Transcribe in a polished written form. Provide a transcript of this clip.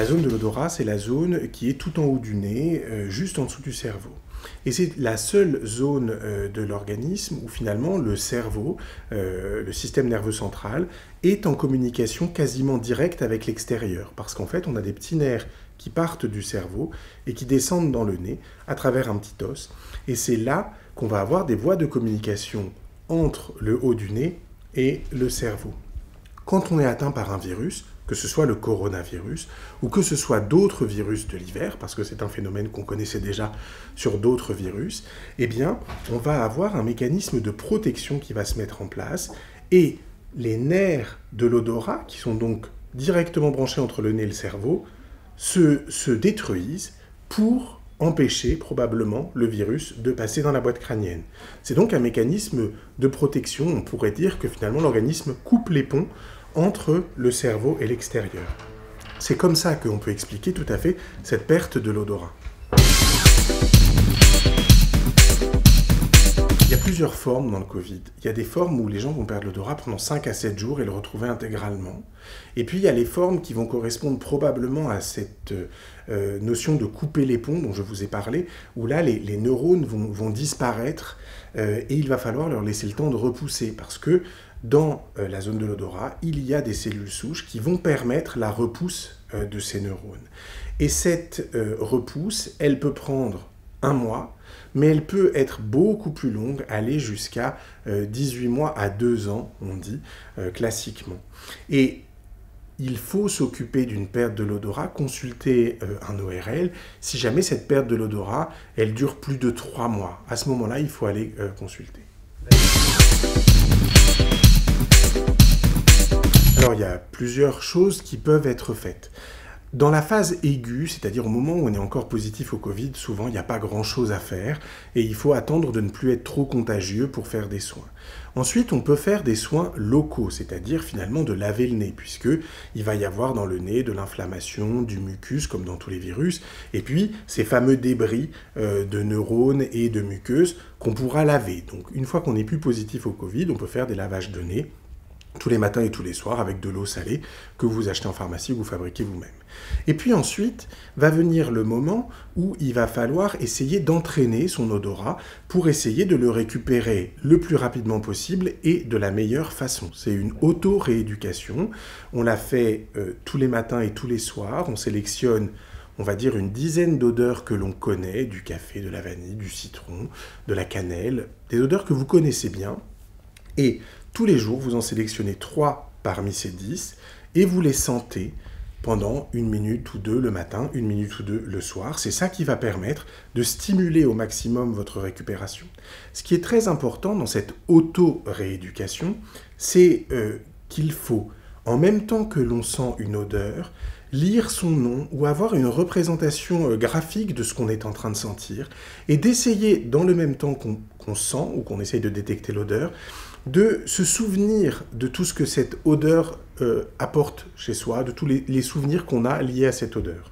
La zone de l'odorat, c'est la zone qui est tout en haut du nez, juste en dessous du cerveau. Et c'est la seule zone de l'organisme où finalement le cerveau, le système nerveux central, est en communication quasiment directe avec l'extérieur. Parce qu'en fait, on a des petits nerfs qui partent du cerveau et qui descendent dans le nez à travers un petit os. Et c'est là qu'on va avoir des voies de communication entre le haut du nez et le cerveau. Quand on est atteint par un virus, que ce soit le coronavirus ou que ce soit d'autres virus de l'hiver, parce que c'est un phénomène qu'on connaissait déjà sur d'autres virus, eh bien, on va avoir un mécanisme de protection qui va se mettre en place et les nerfs de l'odorat, qui sont donc directement branchés entre le nez et le cerveau, se détruisent pour empêcher probablement le virus de passer dans la boîte crânienne. C'est donc un mécanisme de protection. On pourrait dire que finalement l'organisme coupe les ponts entre le cerveau et l'extérieur. C'est comme ça qu'on peut expliquer tout à fait cette perte de l'odorat. Il y a plusieurs formes dans le Covid. Il y a des formes où les gens vont perdre l'odorat pendant 5 à 7 jours et le retrouver intégralement. Et puis il y a les formes qui vont correspondre probablement à cette notion de couper les ponts dont je vous ai parlé, où là les neurones vont disparaître et il va falloir leur laisser le temps de repousser parce que dans la zone de l'odorat, il y a des cellules souches qui vont permettre la repousse de ces neurones. Et cette repousse, elle peut prendre 1 mois, mais elle peut être beaucoup plus longue, aller jusqu'à 18 mois à 2 ans, on dit, classiquement. Et il faut s'occuper d'une perte de l'odorat, consulter un ORL. Si jamais cette perte de l'odorat, elle dure plus de 3 mois, à ce moment-là, il faut aller consulter. Alors, il y a plusieurs choses qui peuvent être faites. Dans la phase aiguë, c'est-à-dire au moment où on est encore positif au Covid, souvent il n'y a pas grand-chose à faire et il faut attendre de ne plus être trop contagieux pour faire des soins. Ensuite, on peut faire des soins locaux, c'est-à-dire finalement de laver le nez, puisqu'il va y avoir dans le nez de l'inflammation, du mucus, comme dans tous les virus, et puis ces fameux débris de neurones et de muqueuses qu'on pourra laver. Donc une fois qu'on n'est plus positif au Covid, on peut faire des lavages de nez tous les matins et tous les soirs avec de l'eau salée que vous achetez en pharmacie ou vous fabriquez vous-même. Et puis ensuite va venir le moment où il va falloir essayer d'entraîner son odorat pour essayer de le récupérer le plus rapidement possible et de la meilleure façon. C'est une auto-rééducation. On la fait tous les matins et tous les soirs. On sélectionne, on va dire, une dizaine d'odeurs que l'on connaît, du café, de la vanille, du citron, de la cannelle, des odeurs que vous connaissez bien. Et tous les jours, vous en sélectionnez 3 parmi ces 10 et vous les sentez pendant 1 minute ou 2 le matin, 1 minute ou 2 le soir. C'est ça qui va permettre de stimuler au maximum votre récupération. Ce qui est très important dans cette auto-rééducation, c'est qu'il faut, en même temps que l'on sent une odeur, lire son nom ou avoir une représentation graphique de ce qu'on est en train de sentir et d'essayer, dans le même temps qu'on sent ou qu'on essaye de détecter l'odeur, de se souvenir de tout ce que cette odeur apporte chez soi, de tous les souvenirs qu'on a liés à cette odeur.